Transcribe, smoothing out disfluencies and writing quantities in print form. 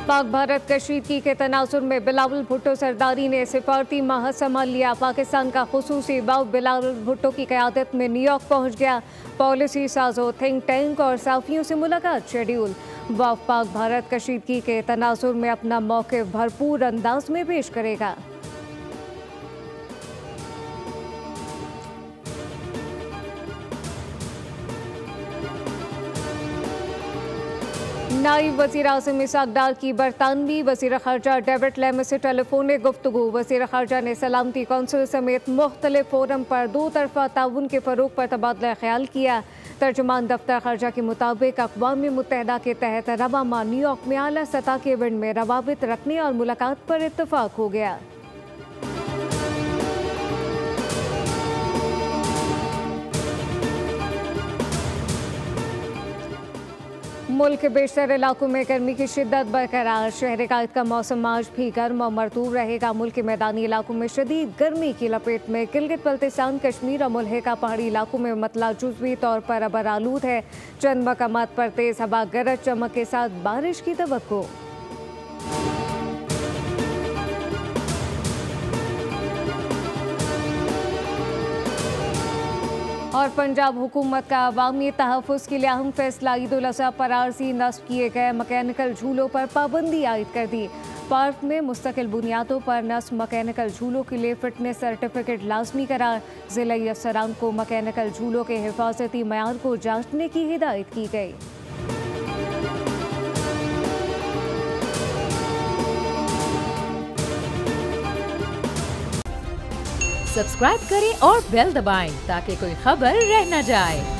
पाक भारत कशीदगी के तनाजुर में बिलावल भुट्टो सरदारी ने सिफारती माहद संभाल लिया। पाकिस्तान का खुसूसी बाव बिलावल भुट्टो की क़यादत में न्यूयॉर्क पहुंच गया। पॉलिसी साजों, थिंक टैंक और साफियों से मुलाकात शेड्यूल। वफ़द पाक भारत कशीदगी के तनाजुर में अपना मौक़िफ़ भरपूर अंदाज में पेश करेगा। नायब वज़ीर आज़म इसहाक़ डार की बरतानवी वज़ीर ख़ारजा डेविड लैमी से टेलीफोनिक गुफ्तगू। वज़ीर ख़ारजा ने सलामती कौंसिल समेत मुख्तलिफ फोरम पर दो तरफ़ा ताउन के फ़रोग़ पर तबादला ख्याल किया। तर्जुमान दफ्तर ख़ारजा के मुताबिक अक़वाम मुत्तहिदा के तहत रवा माह न्यूयॉर्क में आला सतह के इवेंट में रवाबित रखने और मुलाकात पर इत्तफ़ाक़ हो गया। मुल्क के बेशतर इलाकों में गर्मी की शिद्दत बरकरार। शहर कायद का मौसम आज भी गर्म और मरतूब रहेगा। मुल्क के मैदानी इलाकों में शदीद गर्मी की लपेट में। गिलगित बल्तिस्तान, कश्मीर और मुल्हिका पहाड़ी इलाकों में मतला जुज़वी तौर पर अबर आलूद है। चंद मकामात पर तेज़ हवा, गरज चमक के साथ बारिश की तवक्को। और पंजाब हुकूमत का अवामी तहफ़्फ़ुज़ के लिए अहम फैसला। ईद उल अज़हा पर आर्ज़ी नस्ब किए गए मैकेनिकल झूलों पर पाबंदी आयद कर दी। पार्क में मुस्तकिल बुनियादों पर नस्ब मैकेनिकल झूलों के लिए फ़िटनेस सर्टिफिकेट लाजमी करार। ज़िला अफ़सरान को मैकेनिकल झूलों के हिफाजती मयार को जांचने की हिदायत की गई। सब्सक्राइब करें और बेल दबाएं ताकि कोई खबर रह न जाए।